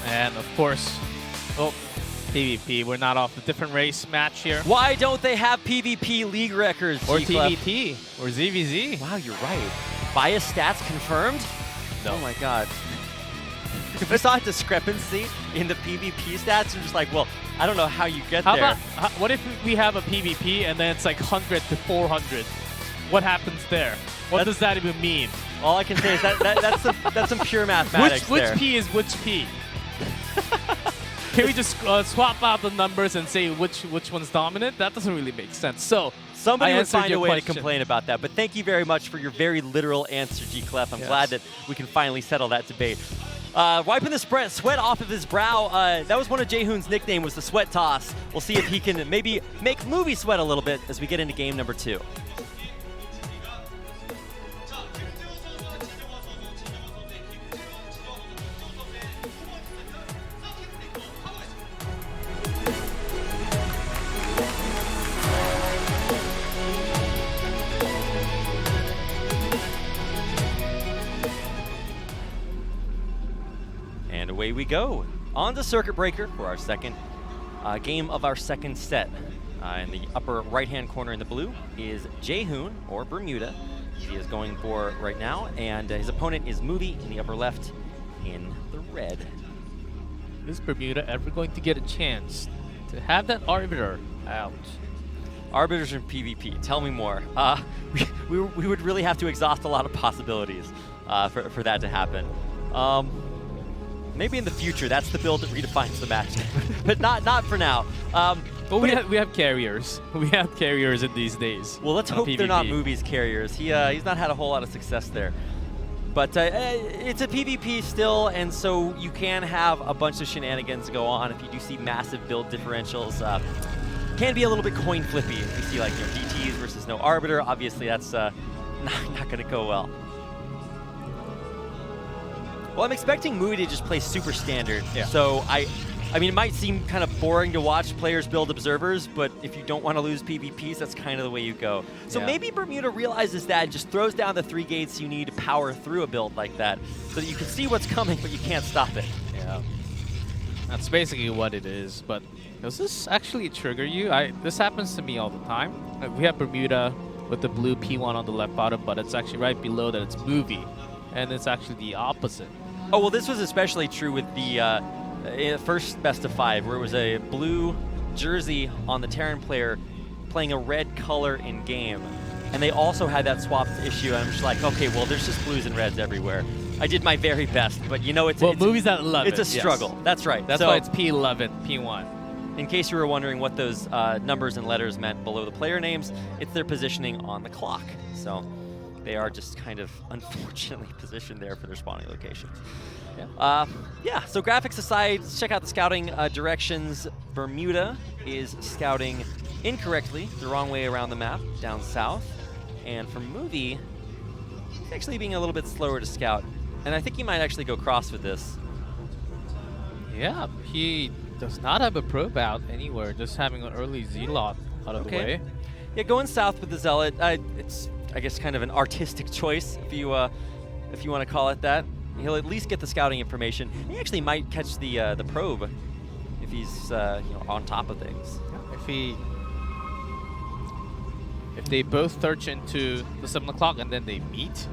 And of course, oh, PvP. We're not off a different race match here. Why don't they have PvP league records? Or TVT, or ZVZ. Wow, you're right. Bias stats confirmed? No. Oh my god. If I saw a discrepancy in the PvP stats, I'm just like, well, I don't know how you get How there. about, what if we have a PvP and then it's like 100 to 400? What happens there? What does that even mean? All I can say is that's some pure mathematics Which there. P is which P? Can we just swap out the numbers and say which one's dominant? That doesn't really make sense. So Somebody would find a way question. to complain about that. But thank you very much for your very literal answer, G-Clef. I'm glad that we can finally settle that debate. Wiping the sweat off of his brow. That was one of Jaehoon's nickname, was the sweat toss. We'll see if he can maybe make Movie sweat a little bit as we get into game number 2. And away we go. On to Circuit Breaker for our second game of our second set. In the upper right-hand corner in the blue is Jaehoon, or Bermuda. He is going for right now, and his opponent is Movie in the upper left in the red. Is Bermuda ever going to get a chance to have that Arbiter out? Arbiters in PvP, tell me more. We would really have to exhaust a lot of possibilities for that to happen. Maybe in the future, that's the build that redefines the match, but not for now. Well, we have carriers. We have carriers in these days. Well, let's hope they're not Movie's carriers. He's not had a whole lot of success there. But it's a PvP still, and so you can have a bunch of shenanigans go on if you do see massive build differentials. Can be a little bit coin flippy if you see like DTs versus no Arbiter. Obviously, that's not going to go well. Well, I'm expecting Movie to just play super standard. Yeah. So I mean, it might seem kind of boring to watch players build observers, but if you don't want to lose PvPs, that's kind of the way you go. So maybe Bermuda realizes that and just throws down the 3 gates you need to power through a build like that, so that you can see what's coming, but you can't stop it. Yeah. That's basically what it is. But does this actually trigger you? This happens to me all the time. Like, we have Bermuda with the blue P1 on the left bottom, but it's actually right below that it's Movie, and it's actually the opposite. Oh, well, this was especially true with the first best of 5, where it was a blue jersey on the Terran player playing a red color in game. And they also had that swapped issue, and I'm just like, okay, well, there's just blues and reds everywhere. I did my very best, but you know, it's Movie's at 11. It's a struggle. Yes. That's right. That's why it's P11, P1. In case you were wondering what those numbers and letters meant below the player names, it's their positioning on the clock. So they are just kind of unfortunately positioned there for their spawning locations. Yeah. So graphics aside, let's check out the scouting directions. Bermuda is scouting incorrectly, the wrong way around the map, down south. And for Movie, he's actually being a little bit slower to scout. And I think he might actually go cross with this. Yeah, he does not have a probe out anywhere, just having an early Zealot out of the way. Yeah, going south with the Zealot, it's, I guess, kind of an artistic choice, if you want to call it that. He'll at least get the scouting information. He actually might catch the probe if he's on top of things. If they both search into the 7 o'clock and then they meet,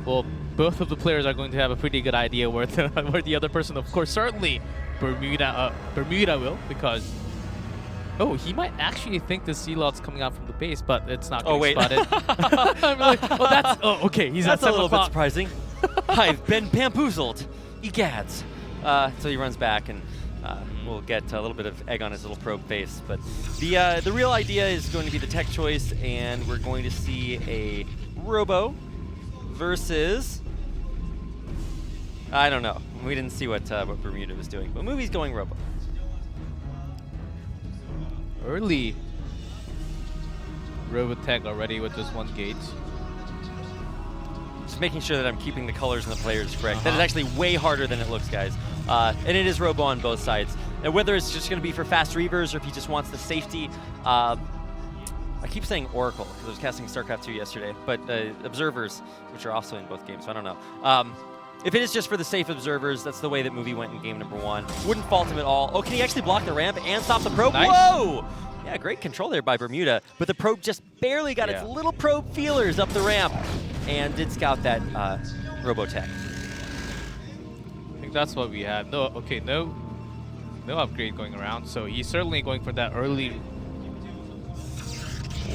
well, both of the players are going to have a pretty good idea where the other person, of course, certainly Bermuda will, because he might actually think the Zealot's coming out from the base, but it's not getting spotted. I'm like, okay, he's that's at 7 a little o'clock. bit surprising. I've been bamboozled. Egads. So he runs back, and we'll get a little bit of egg on his little probe face. But the real idea is going to be the tech choice, and we're going to see a Robo versus, I don't know. We didn't see what Bermuda was doing, but Movie's going Robo. Early Robotech already with just 1 gate. Just making sure that I'm keeping the colors and the players correct. That is actually way harder than it looks, guys. And it is Robo on both sides. And whether it's just going to be for fast reavers or if he just wants the safety, I keep saying Oracle because I was casting StarCraft 2 yesterday, but observers, which are also in both games, so I don't know. If it is just for the safe observers, that's the way that Movie went in game number 1. Wouldn't fault him at all. Oh, can he actually block the ramp and stop the probe? Nice. Whoa! Yeah, great control there by Bermuda, but the probe just barely got its little probe feelers up the ramp and did scout that Robotech. I think that's what we had. No upgrade going around, so he's certainly going for that early.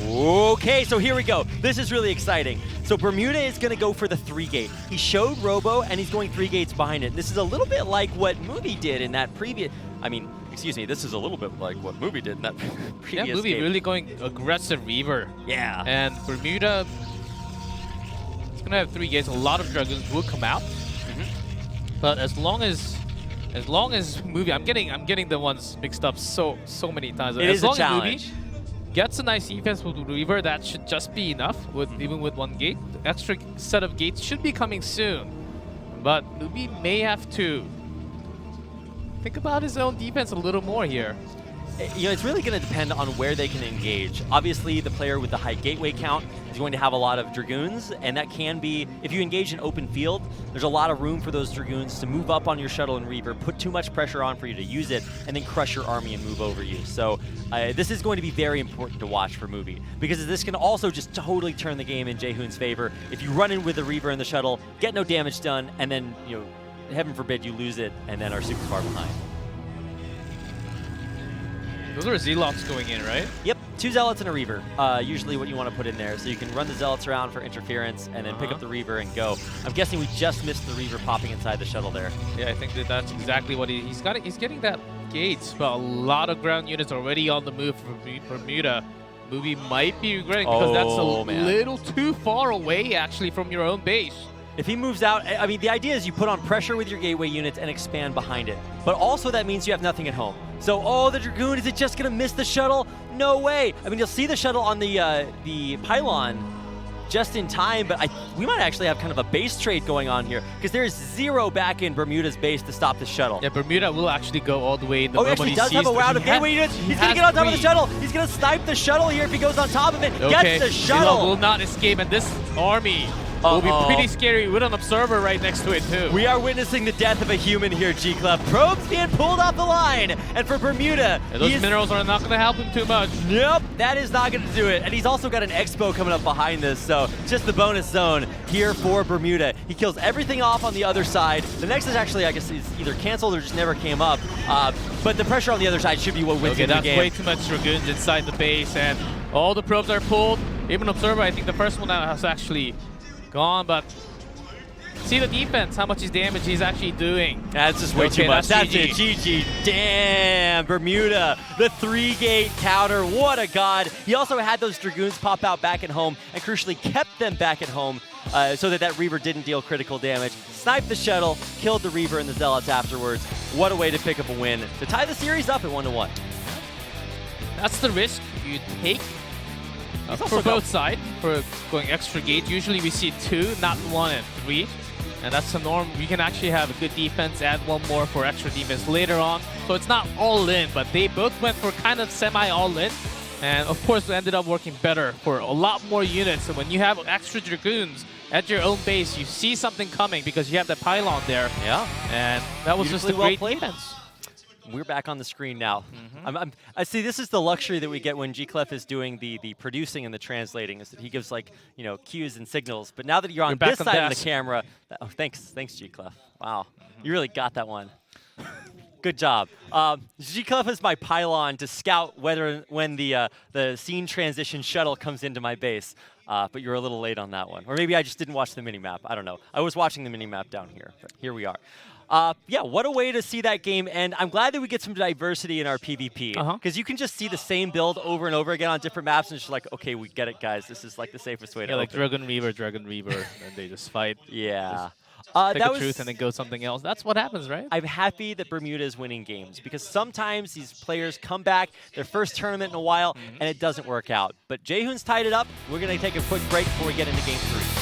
Okay, so here we go. This is really exciting. So Bermuda is going to go for the 3-gate. He showed Robo, and he's going 3 gates behind it. This is a little bit like what Movie did in that previous... I mean, excuse me, this is a little bit like what Movie did in that previous Movie game. really going aggressive Reaver. Yeah. And Bermuda is going to have 3 gates. A lot of Dragoons will come out. But as long as Movie... I'm getting the ones mixed up so many times. It is a challenge. As Movie gets a nice defense with Reaver, that should just be enough, even with 1 gate. The extra set of gates should be coming soon. But Movie may have to think about his own defense a little more here. You know, it's really going to depend on where they can engage. Obviously, the player with the high gateway count is going to have a lot of Dragoons, and that can be, if you engage in open field, there's a lot of room for those Dragoons to move up on your shuttle and Reaver, put too much pressure on for you to use it, and then crush your army and move over you. So this is going to be very important to watch for Movie, because this can also just totally turn the game in Jaehoon's favor. If you run in with the Reaver and the shuttle, get no damage done, and then, you know, heaven forbid you lose it and then are super far behind. Those are Zealots going in, right? Yep, 2 Zealots and a Reaver. Usually what you want to put in there. So you can run the Zealots around for interference and then pick up the Reaver and go. I'm guessing we just missed the Reaver popping inside the shuttle there. Yeah, I think that's exactly what he's got. He's getting that gate, but a lot of ground units already on the move for Bermuda. Movie might be regretting because that's a little too far away, actually, from your own base. If he moves out, I mean, the idea is you put on pressure with your gateway units and expand behind it. But also that means you have nothing at home. So, oh, the Dragoon, is it just going to miss the shuttle? No way. I mean, you'll see the shuttle on the pylon just in time, but we might actually have kind of a base trade going on here because there's 0 back in Bermuda's base to stop the shuttle. Yeah, Bermuda will actually go all the way in the moment he does have a round of gateway units. He's going to get on top of the shuttle. He's going to snipe the shuttle here if he goes on top of it. Okay. Gets the shuttle. Will not escape, and this army will be pretty scary with an observer right next to it, too. We are witnessing the death of a human here, G-Club. Probes being pulled off the line. And for Bermuda, those minerals are not going to help him too much. Nope, that is not going to do it. And he's also got an Expo coming up behind this, so just the bonus zone here for Bermuda. He kills everything off on the other side. The next is actually, I guess, is either canceled or just never came up. But the pressure on the other side should be what wins the game. Okay, that's way too much Dragoons inside the base, and all the probes are pulled. Even Observer, I think the first one has actually gone, but see the defense, how much damage he's actually doing. That's just way too much. That's GG. it, GG. Damn, Bermuda, the 3-gate counter, what a god. He also had those Dragoons pop out back at home and crucially kept them back at home so that Reaver didn't deal critical damage. Sniped the shuttle, killed the Reaver and the Zealots afterwards. What a way to pick up a win to tie the series up at 1-1. That's the risk you take. For both sides, for going extra gate. Usually we see 2, not 1 and 3. And that's the norm. We can actually have a good defense, add 1 more for extra defense later on. So it's not all in, but they both went for kind of semi-all in. And of course, it ended up working better for a lot more units. And when you have extra Dragoons at your own base, you see something coming because you have that pylon there. Yeah. And that was just a great defense. We're back on the screen now. I see this is the luxury that we get when G-Clef is doing the producing and the translating, is that he gives, like, you know, cues and signals. But now that you're on this side of the camera, oh, thanks G-Clef. Wow, you really got that one. Good job. G-Clef is my pylon to scout when the scene transition shuttle comes into my base. But you're a little late on that one. Or maybe I just didn't watch the minimap. I don't know. I was watching the minimap down here, but here we are. Yeah, what a way to see that game end. I'm glad that we get some diversity in our PvP. Because you can just see the same build over and over again on different maps, and it's just like, okay, we get it, guys. This is like the safest way to like Dragon Reaver, and they just fight. Yeah. Pick a truth and then go something else. That's what happens, right? I'm happy that Bermuda is winning games because sometimes these players come back, their first tournament in a while, and it doesn't work out. But Jaehoon's tied it up. We're going to take a quick break before we get into Game 3.